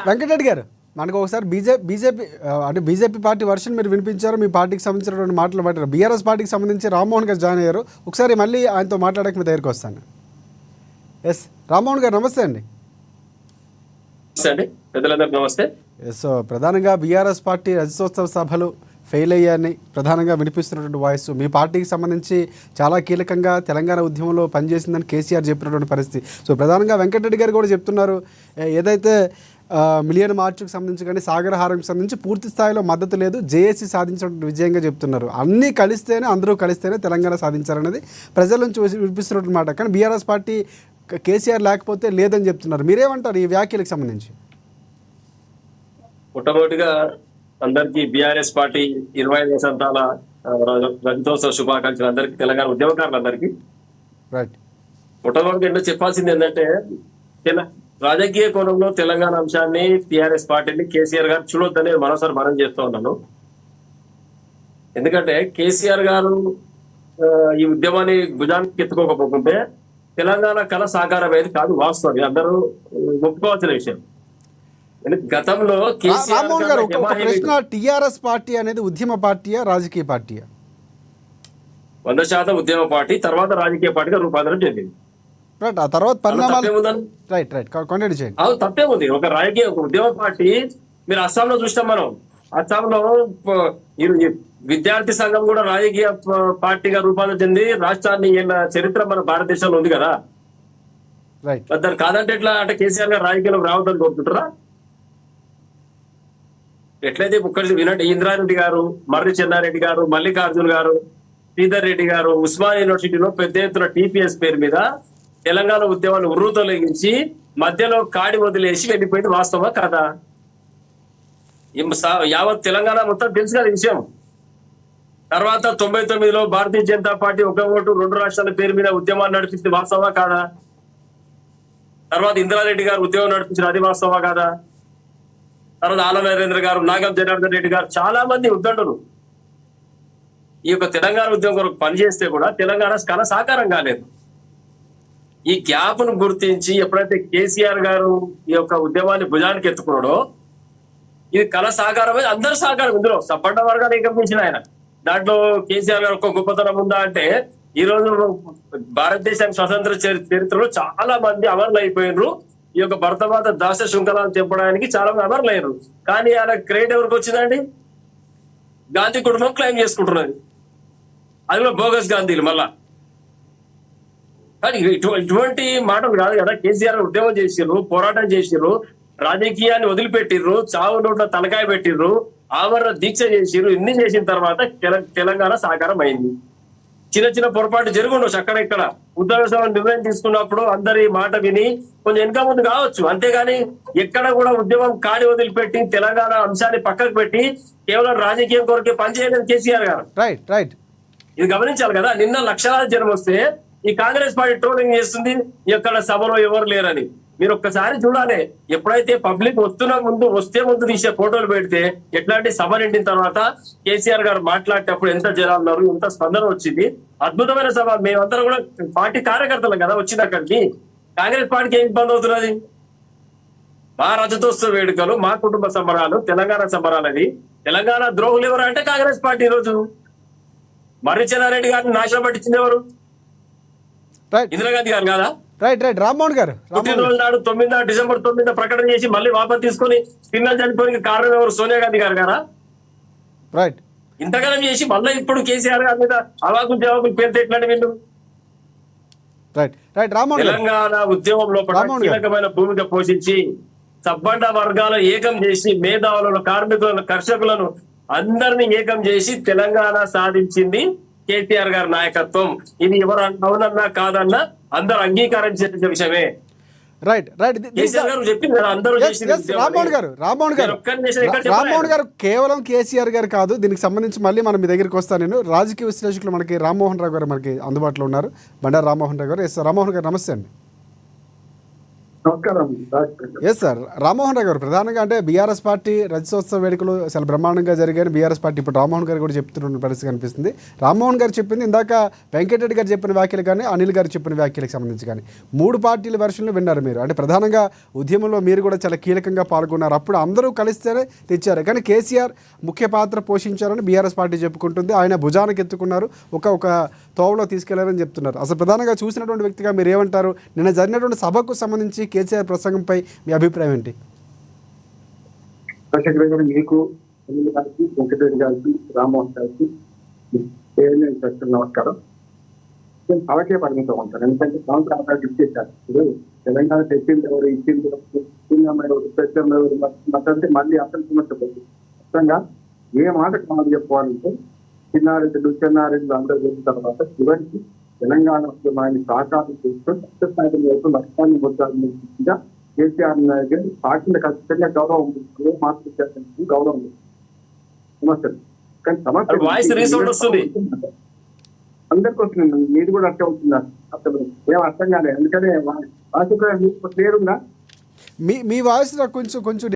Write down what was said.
వెంకటరెడ్డి గారు, మనకు ఒకసారి బీజేపీ అంటే బీజేపీ పార్టీ వర్షన్ మీరు వినిపించారు, మీ పార్టీకి సంబంధించినటువంటి మాటలు పట్టారు. బీఆర్ఎస్ పార్టీకి సంబంధించి రామ్మోహన్ గారు జాయిన్ అయ్యారు. ఒకసారి మళ్ళీ ఆయనతో మాట్లాడక మీ దగ్గరికి వస్తాను. ఎస్ రామ్మోహన్ గారు నమస్తే అండి. నమస్తే. సో ప్రధానంగా బీఆర్ఎస్ పార్టీ రజతోత్సవ సభలు ఫెయిల్ అయ్యాయని ప్రధానంగా వినిపిస్తున్నటువంటి వాయిస్, మీ పార్టీకి సంబంధించి చాలా కీలకంగా తెలంగాణ ఉద్యమంలో పనిచేసిందని కేసీఆర్ చెప్పినటువంటి పరిస్థితి. సో ప్రధానంగా వెంకటరెడ్డి గారు కూడా చెప్తున్నారు, ఏదైతే మిలియన్ మార్చుకు సంబంధించి కానీ సాగరహారంకి సంబంధించి పూర్తి స్థాయిలో మద్దతు లేదు, జేఏసీ సాధించినటువంటి విజయంగా చెప్తున్నారు. అన్నీ కలిస్తేనే, అందరూ కలిస్తేనే తెలంగాణ సాధించారనేది ప్రజల నుంచి వినిపిస్తున్నటువంటి మాట. కానీ బీఆర్ఎస్ పార్టీ కేసీఆర్ లేకపోతే లేదని చెప్తున్నారు. మీరేమంటారు ఈ వ్యాఖ్యలకు సంబంధించి? మొట్టమొదటిగా అందరికీ బీఆర్ఎస్ పార్టీ 25 వసంతాల రజతోత్సవ శుభాకాంక్షలు అందరికీ, తెలంగాణ ఉద్యమకారులందరికీ. రైట్. మొట్టమొదటి ఏంటో చెప్పాల్సింది ఏంటంటే, రాజకీయ కోణంలో తెలంగాణ అంశాన్ని టీఆర్ఎస్ పార్టీని కేసీఆర్ గారు చూడొద్దని మరోసారి మనం చేస్తూ ఉన్నాను. ఎందుకంటే కేసీఆర్ గారు ఈ ఉద్యమాన్ని భుజానికి ఎత్తుకోకపోకుంటే తెలంగాణ కళ సాకారమేది కాదు. వాస్తవం అందరూ ఒప్పుకోవాల్సిన విషయం. గతంలో రామ్మోహన్ గారు ఒక ప్రశ్న, టీఆర్ఎస్ పార్టీ అనేది ఉద్యమ పార్టీయా, రాజకీయ పార్టీయా? 100% ఉద్యమ పార్టీ, తర్వాత రాజకీయ పార్టీగా రూపాంతరం చెందింది. రైట్. ఆ తర్వాత తప్పే ఉంది. ఒక రాజకీయ ఉద్యమ పార్టీ, మీరు అస్సాంలో చూస్తాం. మనం అస్సాంలో విద్యార్థి సంఘం కూడా రాజకీయ పార్టీగా రూపాంతరం చెంది రాష్ట్రాన్ని చరిత్ర మన భారతదేశంలో ఉంది కదా. దాన్ని కాదంటే ఎట్లా? అంటే కేసీఆర్ గారు రాజకీయాలకు రావద్దని కోరుకుంటారా? ఎట్లయితే ఒక్కటి వినండి, ఇంద్రారెడ్డి గారు, మర్రి చెన్నారెడ్డి గారు, మల్లికార్జున్ గారు, శ్రీధర్ రెడ్డి గారు ఉస్మానియా యూనివర్సిటీలో పెద్ద ఎత్తున టీపీఎస్ పేరు మీద తెలంగాణ ఉద్యమాన్ని ఉర్రూతొలగించి మధ్యలో కాడి వదిలేసి వెళ్ళిపోయింది. వాస్తవా కాదా? యావత్ తెలంగాణ మొత్తం తెలుసు కదా విషయం. తర్వాత 99లో భారతీయ జనతా పార్టీ ఒక ఓటు 2 రాష్ట్రాల పేరు మీద ఉద్యమాన్ని నడిపించింది. వాస్తవా కాదా? తర్వాత ఇంద్రారెడ్డి గారు ఉద్యమం నడిపించిన, అది వాస్తవా కాదా? తర్వాత ఆల నరేంద్ర గారు, నాగం జనార్దన్ రెడ్డి గారు, చాలా మంది ఉద్దండులు ఈ యొక్క తెలంగాణ ఉద్యమం కొరకు పనిచేస్తే కూడా తెలంగాణ కళ సాకారం కాలేదు. ఈ గ్యాప్ ను గుర్తించి ఎప్పుడైతే కేసీఆర్ గారు ఈ యొక్క ఉద్యమాన్ని భుజానికి ఎత్తుకున్నాడో, ఇది కళ సాకారమే, అందరు సహకారం. ఇందులో సపడ్డ వర్గాలు ఏకమించిన ఆయన. దాంట్లో కేసీఆర్ గారు ఒక గొప్పతనం ఉందా అంటే, ఈ రోజు భారతదేశానికి స్వతంత్ర చరిత్రలో చాలా మంది అమరులు అయిపోయినారు. ఈ యొక్క భరతమాత దాస శృంఖలాలు చెప్పడానికి చాలా మంది అమరులు అయ్యారు. కానీ ఆయన క్రెడిట్ ఎవరికి వచ్చిందండి? గాంధీ కుటుంబం క్లెయిమ్ చేసుకుంటున్నది. అందులో బోగస్ గాంధీలు మళ్ళా. కానీ ఇటువంటి మాటలు కాదు కదా. కేసీఆర్ ఉద్యమం చేసిర్రు, పోరాటం చేసిర్రు, రాజకీయాన్ని వదిలిపెట్టిర్రు, చావు నోట్ల తలకాయ పెట్టిర్రు, ఆమరణ దీక్ష చేసిర్రు. ఇన్ని చేసిన తర్వాత తెలంగాణ సాకారం అయింది. చిన్న చిన్న పొరపాటు జరుగుండొచ్చు అక్కడెక్కడ. ఉద్యోగ సభ నిర్ణయం తీసుకున్నప్పుడు అందరి మాట విని కొంచెం వెనక ముందు కావచ్చు. అంతేగాని ఎక్కడ కూడా ఉద్యమం కాడి వదిలిపెట్టి తెలంగాణ అంశాన్ని పక్కకు పెట్టి కేవలం రాజకీయం కొరకే పనిచేయలేదు కేసీఆర్ గారు. రైట్. ఇది గమనించాలి కదా. నిన్న లక్షలాది జనం వస్తే ఈ కాంగ్రెస్ పార్టీ ట్రోలింగ్ చేస్తుంది, ఎక్కడ సభలో ఎవరు లేరని. మీరు ఒక్కసారి చూడాలి. ఎప్పుడైతే పబ్లిక్ వస్తే ముందు తీసే ఫోటోలు పెడితే ఎట్లాంటి సభ నిండిన తర్వాత కేసీఆర్ గారు మాట్లాడేటప్పుడు ఎంత జనాలు ఉన్నారు, ఎంత స్పందన వచ్చింది. అద్భుతమైన సభ. మేమందరం కూడా పార్టీ కార్యకర్తలు కదా వచ్చింది అక్కడికి. కాంగ్రెస్ పార్టీకి ఏం ఇబ్బంది అవుతున్నది? మా రజతోత్సవ వేడుకలు, మా కుటుంబ సంబరాలు, తెలంగాణ సంబరాలది. తెలంగాణ ద్రోహులు ఎవరు అంటే కాంగ్రెస్ పార్టీ. ఈరోజు మర్రి చెన్నారెడ్డి గారిని నాశనం పట్టించింది ఎవరు? ఇందిరాగాంధీ గారు కాదా? రైట్. రామ్మోహన్ గారు, పుట్టినరోజు నాడు డిసెంబర్ 9 ప్రకటన చేసి మళ్ళీ వాపస్ తీసుకొని పిల్లలు చనిపోయిన కారణం ఎవరు? సోనియా గాంధీ గారు కదా. రైట్. ఇంతకాలం చేసి మళ్ళీ ఇప్పుడు కేసీఆర్ గారి మీద అవాకులు జవాకులు పేరు తెట్లాంటి వీళ్ళు. రైట్. తెలంగాణ ఉద్యమంలో కీలకమైన భూమిక పోషించి సబ్బండ వర్గాలను ఏకం చేసి మేధావులను, కార్మికులను, కర్షకులను అందరినీ ఏకం చేసి తెలంగాణ సాధించింది కేసీఆర్ గారి నాయకత్వం. ఇది ఎవరు అవునన్నా కాదన్నా అందరూ అంగీకరించే విషయమే. రైట్. రామ్మోహన్ గారు కేవలం కేసీఆర్ గారు కాదు, దీనికి సంబంధించి మళ్ళీ మనం మీ దగ్గరికి వస్తాను. నేను రాజకీయ విశ్లేషకులు మనకి రామ్మోహన్ రావు గారు మనకి అందుబాటులో ఉన్నారు, బండారు రామ్మోహన్ రావు గారు. రామ్మోహన్ గారు నమస్తే అండి. నమస్కారం doctor. Yes sir, Rammohan Rao గారు ప్రధానంగా అంటే బీఆర్ఎస్ పార్టీ రజతోత్సవ వేడుకలు చాలా బ్రహ్మాండంగా జరిగాయని బీఆర్ఎస్ పార్టీ ఇప్పుడు రామ్మోహన్ గారు కూడా చెప్తున్న పరిస్థితి కనిపిస్తుంది. రామ్మోహన్ గారు చెప్పింది ఇందాక వెంకటరెడ్డి గారు చెప్పిన వ్యాఖ్యలు కానీ అనిల్ గారు చెప్పిన వ్యాఖ్యలకు సంబంధించి కానీ 3 పార్టీల వెర్షన్లు విన్నారు మీరు. అంటే ప్రధానంగా ఉద్యమంలో మీరు కూడా చాలా కీలకంగా పాల్గొన్నారు. అప్పుడు అందరూ కలిస్తేనే తెచ్చారు, కానీ కేసీఆర్ ముఖ్య పాత్ర పోషించారని బీఆర్ఎస్ పార్టీ చెప్పుకుంటుంది. ఆయన భుజానికి ఎత్తుకున్నారు, ఒక తోవలో తీసుకెళ్లారని చెప్తున్నారు. అసలు ప్రధానంగా చూసినటువంటి వ్యక్తిగా మీరు ఏమంటారు? నిన్న జరిగినటువంటి సభకు సంబంధించి కేసీఆర్ ప్రసంగంపై మీ అభిప్రాయం ఏంటి? రాజశేఖర గారు, మీకు అనిల్ గారికి, వెంకటరెడ్డి గారికి, రామ్మోహన్ గారికి నమస్కారం. నేను సభకే పరిమితం ఉంటాను, ఎందుకంటే సంవత్సరాలు ఇచ్చేసారు. ఇప్పుడు తెలంగాణ తెచ్చింది ఎవరు, ఇచ్చింది ఎవరు, మతంటే మళ్ళీ అసలు సమస్యపోతుంది. మొత్తంగా ఏ మాట కాదు చెప్పుకోవాలంటే చెన్నారెడ్డి అందరూ చేసిన తర్వాత చివరికి తెలంగాణ ఉద్యమాన్ని సాకారం చేస్తూ సత్యస్థాయి లక్ష్యాన్ని పొందాల్సిందిగా కేసీఆర్ నాయుడు గారు పార్టీని ఖచ్చితంగా గౌరవం ఉంటుంది, మార్పు గౌరవం ఉంది. సమస్య కానీ వాయిస్ రీసౌండ్ వస్తుంది. అందరికి వస్తుంది, మీరు కూడా అర్థం అవుతున్నారు. ఏం అర్థం కాలేదు, ఎందుకంటే భాష క్లియర్ ఉందా? మీ వాయిస్ నాకు కొంచెం